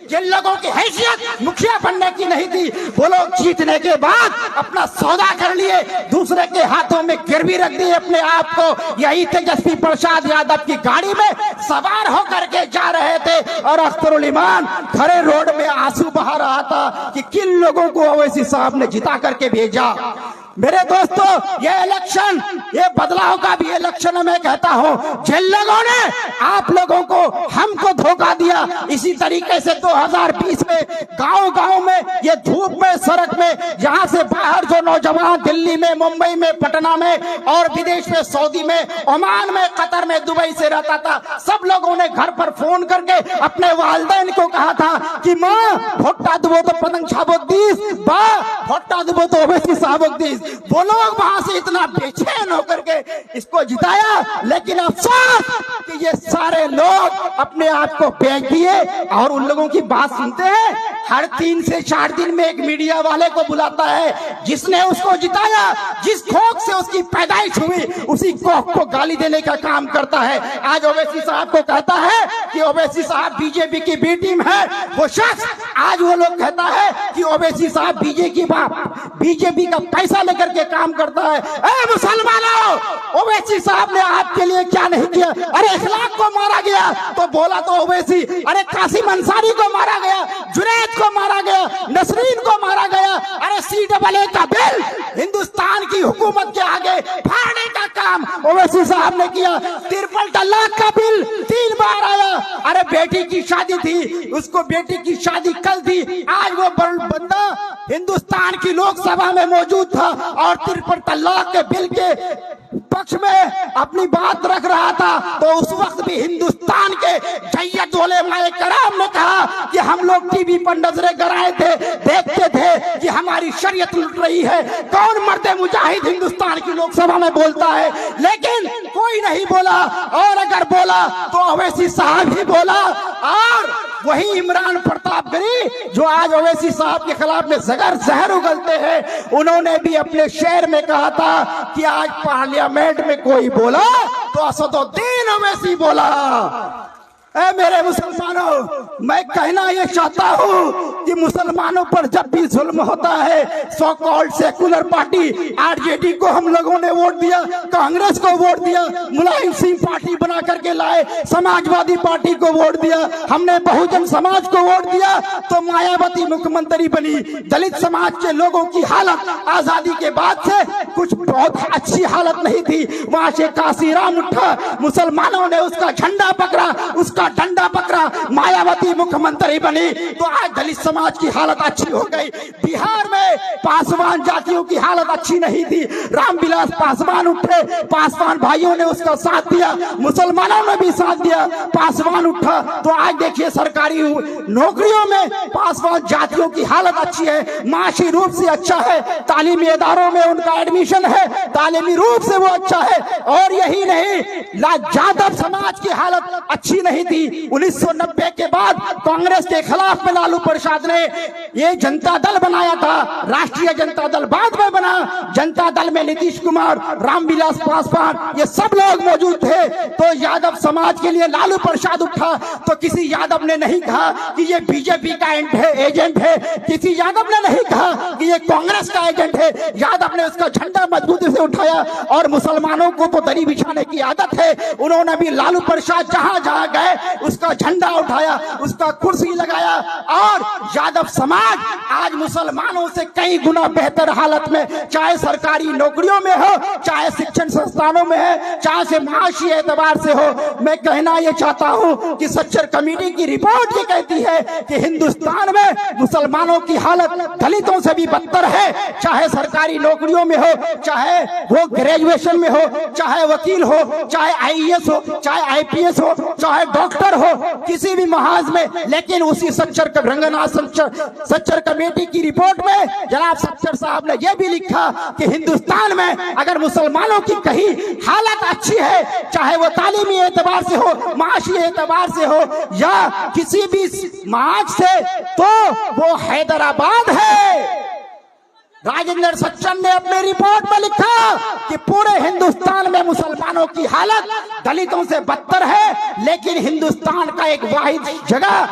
जिन लोगों की हैसियत मुखिया बनने की नहीं थी, वो लोग जीतने के बाद अपना सौदा कर लिए, दूसरे के हाथों में गिरवी रख दिए अपने आप को। यही तेजस्वी प्रसाद यादव की गाड़ी में सवार होकर के जा रहे थे और अख्तरुल ईमान खड़े रोड में आंसू बहा रहा था कि किन लोगों को ओवैसी साहब ने जिता करके भेजा। मेरे दोस्तों, ये इलेक्शन, ये बदलाव का भी इलेक्शन है। मैं कहता हूं, जिन लोगों ने आप लोगों को, हमको धोखा दिया, इसी तरीके से 2020 में गांव-गांव में, ये धूप में, सड़क में, यहाँ से बाहर जो नौजवान दिल्ली में, मुंबई में, पटना में और विदेश में, सऊदी में, ओमान में, कतर में, दुबई से रहता था, सब लोगों ने घर पर फोन करके अपने वालिदैन को कहा था कि माँ भोटा दबो तो पतंग छाबो दीस, बा भोटा दबो तो ओवैसी साहब दीस। वो लोग वहां से इतना बेचैन होकर के इसको जिताया, लेकिन अफसोस कि ये सारे लोग अपने आप को बेच दिए और उन लोगों की बात सुनते हैं। हर 3 से 4 दिन में एक मीडिया वाले को बुलाता है, जिसने उसको जिताया, जिस खोख से उसकी पैदाइश हुई, उसी खोख को गाली देने का काम करता है। आज ओवैसी साहब को कहता है कि ओवैसी साहब बीजेपी की बी टीम है। वो शख्स आज वो लोग कहता है कि ओवैसी साहब बीजेपी का पैसा लेकर के काम करता है। ए मुसलमानों, ओवैसी साहब ने आपके लिए क्या नहीं किया? अरे इखलाक को मारा गया तो बोला तो ओवैसी, अरे कासिम अंसारी को मारा गया, जुनैद को मारा गया, नसरीन को मारा गया। अरे CAA का बिल हिंदुस्तान की हुकूमत के आगे फाड़ने का काम ओवैसी साहब ने किया। 53 तलाक का बिल 3 बार आया। अरे बेटी की शादी थी, उसको बेटी की शादी कल थी, आज वो बंदा हिंदुस्तान की लोकसभा में मौजूद था और 53 तलाक के बिल के पक्ष में अपनी बात रख रहा था। तो उस वक्त भी हिंदुस्तान के जय्यद उलेमाए कराम ने कहा कि हम लोग टीवी पर नजरें गड़ाए थे, देखते थे कि हमारी शरीयत लुट रही है। कौन मर्दे मुजाहिद हिंदुस्तान की लोकसभा में बोलता है? लेकिन कोई नहीं बोला, और अगर बोला तो ओवैसी साहब ही बोला। और वही इमरान प्रतापगढ़ी जो आज ओवैसी साहब के खिलाफ में जहर उगलते हैं, उन्होंने भी अपने शेर में कहा था कि आज पार्लियामेंट में कोई बोला तो असदुद्दीन ओवैसी बोला। ऐ मेरे मुसलमानों, मैं कहना ये चाहता हूँ कि मुसलमानों पर जब भी जुल्म होता है, so called secular party RJD को हम लोगों ने वोट दिया, कांग्रेस को वोट दिया, मुलायम सिंह पार्टी बना करके लाए, समाजवादी पार्टी को वोट दिया, हमने बहुजन समाज को वोट दिया, तो मायावती मुख्यमंत्री बनी। दलित समाज के लोगों की हालत आजादी के बाद से कुछ बहुत अच्छी हालत नहीं थी। वहां से काशीराम उठा, मुसलमानों ने उसका झंडा पकड़ा, उसका डंडा पकड़ा, मायावती मुख्यमंत्री बनी, तो आज दलित समाज की हालत अच्छी हो गई। बिहार में पासवान जातियों की हालत अच्छी नहीं थी, रामविलास पासवान उठे, पासवान भाइयों ने उसका साथ दिया, मुसलमानों ने भी साथ दिया, पासवान उठा। तो आज देखिए सरकारी नौकरियों में पासवान जातियों की हालत अच्छी है, माशी रूप से अच्छा है, तालीमी इदारों में उनका एडमिशन है, तालीमी रूप से वो अच्छा है। और यही नहीं, जादव समाज की हालत अच्छी नहीं थी। 1990 के बाद कांग्रेस के खिलाफ में लालू प्रसाद ने ये जनता दल बनाया था, राष्ट्रीय जनता दल बाद में बना। जनता दल में नीतीश कुमार, रामविलास पासवान, ये सब लोग मौजूद थे। तो यादव समाज के लिए लालू प्रसाद उठा, तो किसी यादव ने नहीं कहा कि ये बीजेपी का एजेंट है, किसी यादव ने नहीं कहा कि ये कांग्रेस का एजेंट है। यादव ने उसका झंडा मजबूती से उठाया, और मुसलमानों को तो दरी बिछाने की आदत है, उन्होंने भी लालू प्रसाद जहां जहां गए उसका झंडा उठाया, उसका कुर्सी लगाया। और यादव समाज आज मुसलमानों से कई गुना बेहतर हालत में, चाहे सरकारी नौकरियों में हो, चाहे शिक्षण संस्थानों में है, चाहे से माशी एतबार से हो। मैं कहना यह चाहता हूं कि सच्चर कमेटी की रिपोर्ट ये कहती है कि हिंदुस्तान में मुसलमानों की हालत दलितों से भी बदतर है, चाहे सरकारी नौकरियों में हो, चाहे वो ग्रेजुएशन में हो, चाहे वकील हो, चाहे IAS हो, चाहे IPS हो, चाहे डॉक्टर हो, किसी भी महाज में। लेकिन उसी सच्चर कमेटी की रिपोर्ट में जनाब सच्चर साहब ने यह भी लिखा कि हिंदुस्तान में अगर मुसलमानों की कहीं हालत अच्छी है, चाहे वो तालीमी एतबार से हो, माशी एतबार से हो, या किसी भी महाज से, तो वो हैदराबाद है। राजेंद्र सच्चर ने अपने रिपोर्ट में लिखा कि पूरे हिंदुस्तान में मुसलमानों की हालत दलितों से बदतर है, लेकिन हिंदुस्तान का एक वाहिद जगह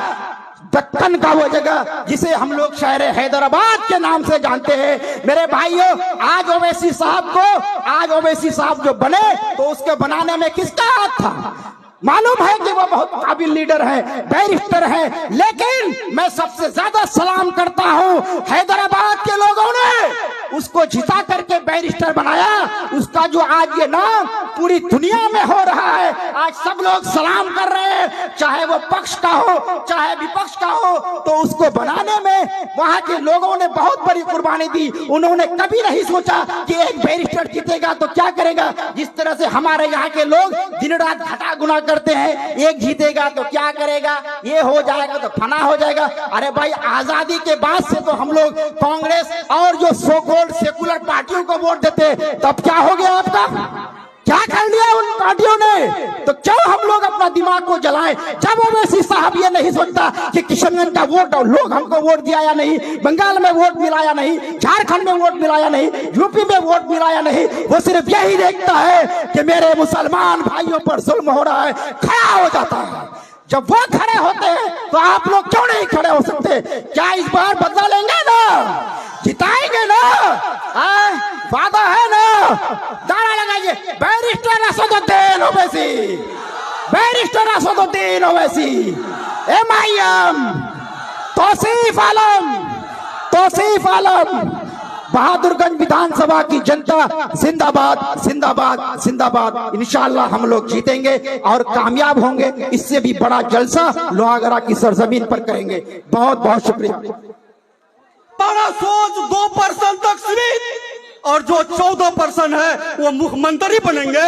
दक्कन का वो जगह जिसे हम लोग शहर हैदराबाद के नाम से जानते हैं। मेरे भाइयों, आज ओवैसी साहब जो बने तो उसके बनाने में किसका हाथ था? मालूम है कि वो बहुत काबिल लीडर है, बैरिस्टर है, लेकिन मैं सबसे ज्यादा सलाम करता हूं हैदराबाद के लोगों ने उसको जिता करके बैरिस्टर बनाया। उसका जो आज ये नाम पूरी दुनिया में हो रहा है, आज सब लोग सलाम कर रहे हैं, चाहे वो पक्ष का हो चाहे विपक्ष का हो। तो उसको बनाने में वहां के लोगों ने बहुत बड़ी कुर्बानी दी। उन्होंने कभी नहीं सोचा कि एक बैरिस्टर जीतेगा तो क्या करेगा। जिस तरह से हमारे यहाँ के लोग दिन रात घटा गुना करते हैं, एक जीतेगा तो क्या करेगा, ये हो जाएगा तो फना हो जाएगा। अरे भाई, आजादी के बाद से तो हम लोग कांग्रेस और जो सो कॉल्ड सेकुलर पार्टियों को वोट देते, तब क्या हो गया आपका? क्या कर लिया उन पार्टियों ने? तो क्यों हम लोग अपना दिमाग को जलाएं? जब ओवैसी साहब ये नहीं सोचता कि किशनगंज का वोट लोग हमको वोट दिया या नहीं, बंगाल में वोट मिला या नहीं, झारखंड में वोट मिला या नहीं, यूपी में वोट मिला या नहीं, वो सिर्फ यही देखता है कि मेरे मुसलमान भाइयों पर जुल्म हो रहा है, खड़ा हो जाता है। जब वो खड़े होते हैं तो आप लोग क्यों नहीं खड़े हो सकते? क्या इस बार बदला लेंगे ना? जिताएंगे ना? वादा है ना? नारा लगाइए, barrister Asaduddin Owaisi, barrister Asaduddin Owaisi, MIM, Tauseef Alam, Bahadurganj विधानसभा की जनता जिंदाबाद, जिंदाबाद, जिंदाबाद। इंशाअल्लाह हम लोग जीतेंगे और कामयाब होंगे। इससे भी बड़ा जलसा लोहागड़ा की सरजमीन पर करेंगे। बहुत बहुत शुक्रिया। हमारा सोच 2% तक सीमित, और जो 14% है वो मुख्यमंत्री बनेंगे।